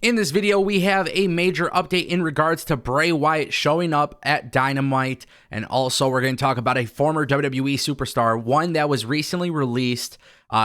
In this video, we have a major update in regards to Bray Wyatt showing up at Dynamite, and also we're going to talk about a former WWE superstar, one that was recently released.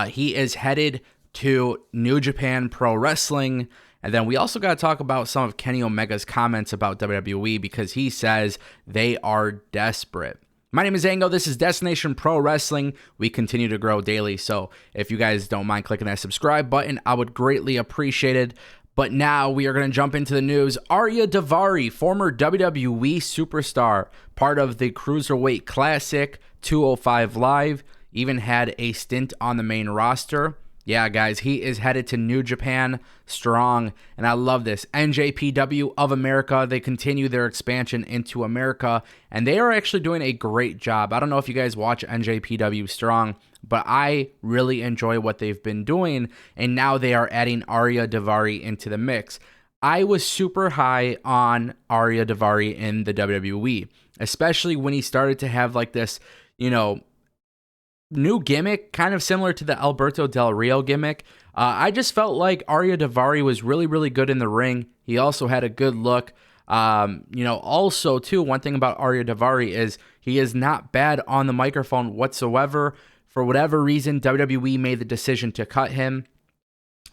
He is headed to New Japan Pro Wrestling, and then we also got to talk about some of Kenny Omega's comments about WWE because he says they are desperate. My name is Ango. This is Destination Pro Wrestling. We continue to grow daily, so if you guys don't mind clicking that subscribe button, I would greatly appreciate it. But now we are going to jump into the news. Ariya Daivari, former WWE superstar, part of the Cruiserweight Classic, 205 Live, even had a stint on the main roster. Yeah, guys, he is headed to New Japan strong, and I love this. NJPW of America, they continue their expansion into America, and they are actually doing a great job. I don't know if you guys watch NJPW strong, but I really enjoy what they've been doing, and now they are adding Ariya Daivari into the mix. I was super high on Ariya Daivari in the WWE, especially when he started to have like this, new gimmick, kind of similar to the Alberto Del Rio gimmick. I just felt like Ariya Daivari was really, really good in the ring. He also had a good look. Also, too, one thing about Ariya Daivari is he is not bad on the microphone whatsoever. For whatever reason, WWE made the decision to cut him.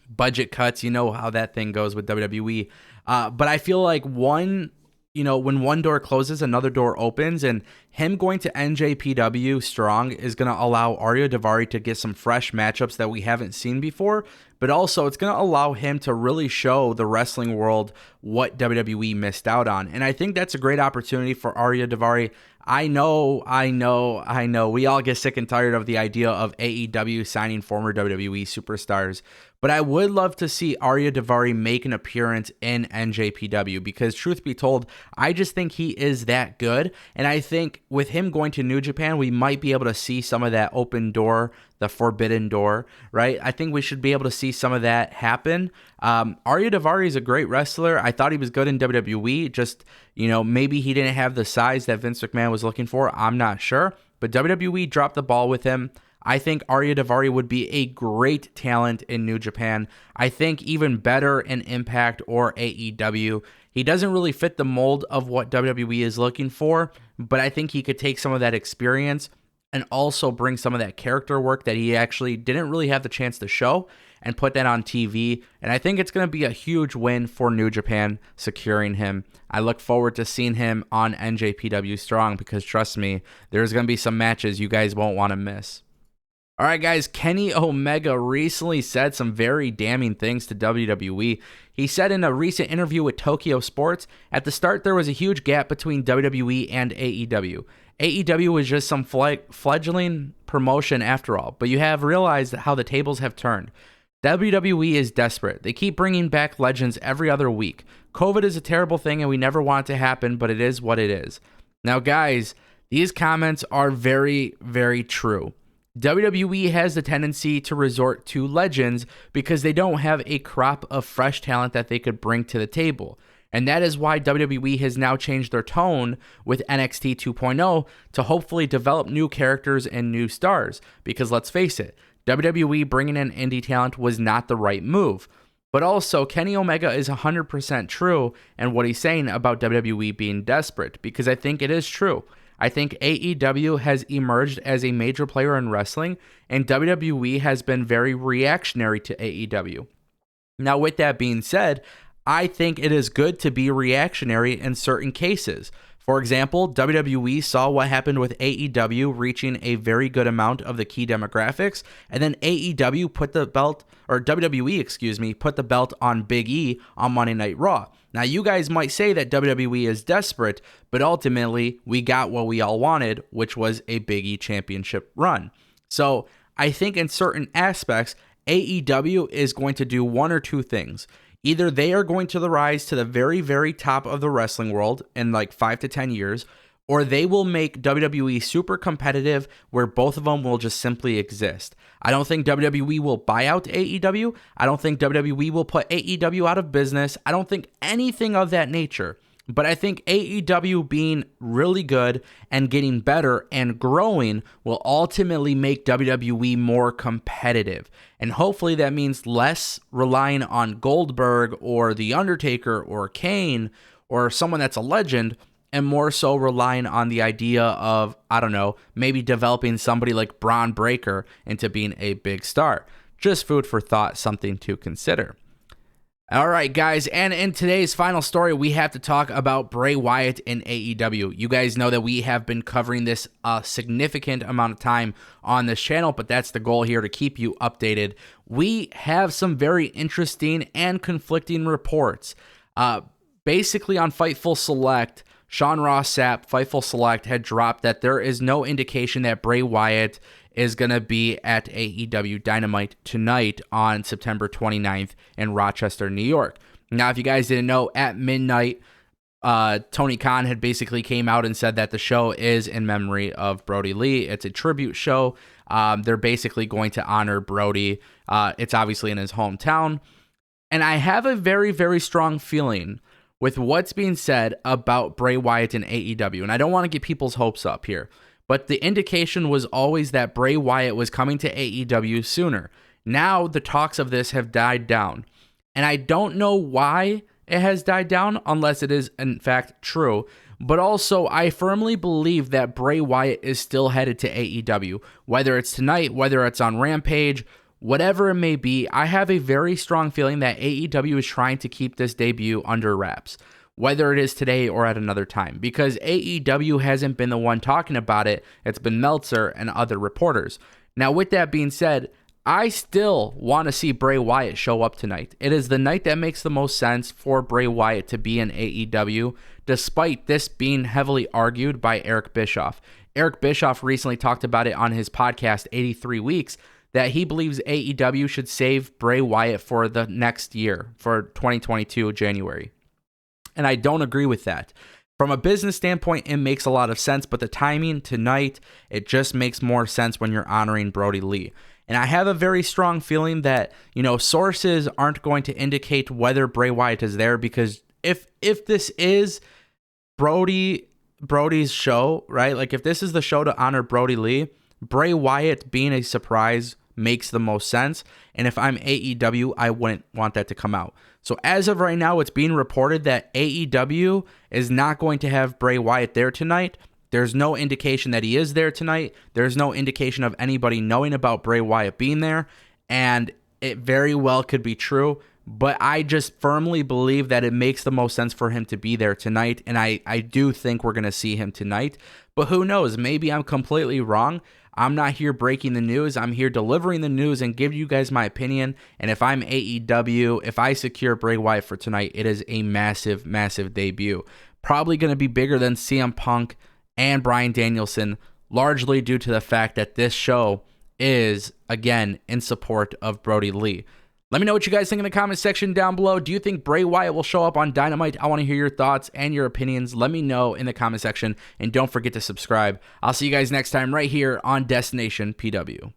Budget cuts, you know how that thing goes with WWE. But I feel like when one door closes, another door opens, and him going to NJPW strong is going to allow Ariya Daivari to get some fresh matchups that we haven't seen before, but also it's going to allow him to really show the wrestling world what WWE missed out on. And I think that's a great opportunity for Ariya Daivari. I know. We all get sick and tired of the idea of AEW signing former WWE superstars, but I would love to see Ariya Daivari make an appearance in NJPW because, truth be told, I just think he is that good. And I think with him going to New Japan, we might be able to see some of that open door, the forbidden door, right? I think we should be able to see some of that happen. Ariya Daivari is a great wrestler. I thought he was good in WWE. Just, maybe he didn't have the size that Vince McMahon was looking for. I'm not sure. But WWE dropped the ball with him. I think Ariya Daivari would be a great talent in New Japan. I think even better in Impact or AEW. He doesn't really fit the mold of what WWE is looking for, but I think he could take some of that experience and also bring some of that character work that he actually didn't really have the chance to show and put that on TV. And I think it's going to be a huge win for New Japan securing him. I look forward to seeing him on NJPW Strong because, trust me, there's going to be some matches you guys won't want to miss. All right, guys, Kenny Omega recently said some very damning things to WWE. He said in a recent interview with Tokyo Sports, at the start there was a huge gap between WWE and AEW. AEW was just some fledgling promotion after all, but you have realized how the tables have turned. WWE is desperate. They keep bringing back legends every other week. COVID is a terrible thing and we never want it to happen, but it is what it is. Now, guys, these comments are very, very true. WWE has the tendency to resort to legends because they don't have a crop of fresh talent that they could bring to the table. And that is why WWE has now changed their tone with NXT 2.0 to hopefully develop new characters and new stars. Because let's face it, WWE bringing in indie talent was not the right move. But also, Kenny Omega is 100% true in what he's saying about WWE being desperate, because I think it is true. I think AEW has emerged as a major player in wrestling, and WWE has been very reactionary to AEW. Now, with that being said, I think it is good to be reactionary in certain cases. For example, WWE saw what happened with AEW reaching a very good amount of the key demographics, and then WWE put the belt on Big E on Monday Night Raw. Now, you guys might say that WWE is desperate, but ultimately, we got what we all wanted, which was a Big E championship run. So, I think in certain aspects, AEW is going to do one or two things. Either they are going to rise to the very, very top of the wrestling world in like 5 to 10 years, or they will make WWE super competitive where both of them will just simply exist. I don't think WWE will buy out AEW. I don't think WWE will put AEW out of business. I don't think anything of that nature. But I think AEW being really good and getting better and growing will ultimately make WWE more competitive. And hopefully that means less relying on Goldberg or The Undertaker or Kane or someone that's a legend, and more so relying on the idea of, I don't know, maybe developing somebody like Braun Breaker into being a big star. Just food for thought, something to consider. All right, guys, and in today's final story, we have to talk about Bray Wyatt in AEW. You guys know that we have been covering this a significant amount of time on this channel, but that's the goal here, to keep you updated. We have some very interesting and conflicting reports. Basically, on Fightful Select, Sean Ross Sapp, Fightful Select, had dropped that there is no indication that Bray Wyatt is going to be at AEW Dynamite tonight on September 29th in Rochester, New York. Now, if you guys didn't know, at midnight, Tony Khan had basically came out and said that the show is in memory of Brodie Lee. It's a tribute show. They're basically going to honor Brodie. It's obviously in his hometown. And I have a very, very strong feeling with what's being said about Bray Wyatt in AEW. And I don't want to get people's hopes up here, but the indication was always that Bray Wyatt was coming to AEW sooner. Now the talks of this have died down. And I don't know why it has died down, unless it is in fact true. But also, I firmly believe that Bray Wyatt is still headed to AEW. Whether it's tonight, whether it's on Rampage, whatever it may be, I have a very strong feeling that AEW is trying to keep this debut under wraps, whether it is today or at another time, because AEW hasn't been the one talking about it. It's been Meltzer and other reporters. Now, with that being said, I still want to see Bray Wyatt show up tonight. It is the night that makes the most sense for Bray Wyatt to be in AEW, despite this being heavily argued by Eric Bischoff. Eric Bischoff recently talked about it on his podcast, 83 Weeks, that he believes AEW should save Bray Wyatt for the next year, for 2022 January. And I don't agree with that. From a business standpoint, it makes a lot of sense, but the timing tonight, it just makes more sense when you're honoring Brodie Lee. And I have a very strong feeling that, sources aren't going to indicate whether Bray Wyatt is there, because if this is Brodie's show, right? Like if this is the show to honor Brodie Lee, Bray Wyatt being a surprise makes the most sense. And if I'm AEW, I wouldn't want that to come out. So as of right now, it's being reported that AEW is not going to have Bray Wyatt there tonight. There's no indication that he is there tonight. There's no indication of anybody knowing about Bray Wyatt being there. And it very well could be true. But I just firmly believe that it makes the most sense for him to be there tonight. And I do think we're going to see him tonight. But who knows? Maybe I'm completely wrong. I'm not here breaking the news. I'm here delivering the news and giving you guys my opinion. And if I'm AEW, if I secure Bray Wyatt for tonight, it is a massive, massive debut. Probably going to be bigger than CM Punk and Bryan Danielson, largely due to the fact that this show is, again, in support of Brodie Lee. Let me know what you guys think in the comment section down below. Do you think Bray Wyatt will show up on Dynamite? I want to hear your thoughts and your opinions. Let me know in the comment section, and don't forget to subscribe. I'll see you guys next time right here on Destination PW.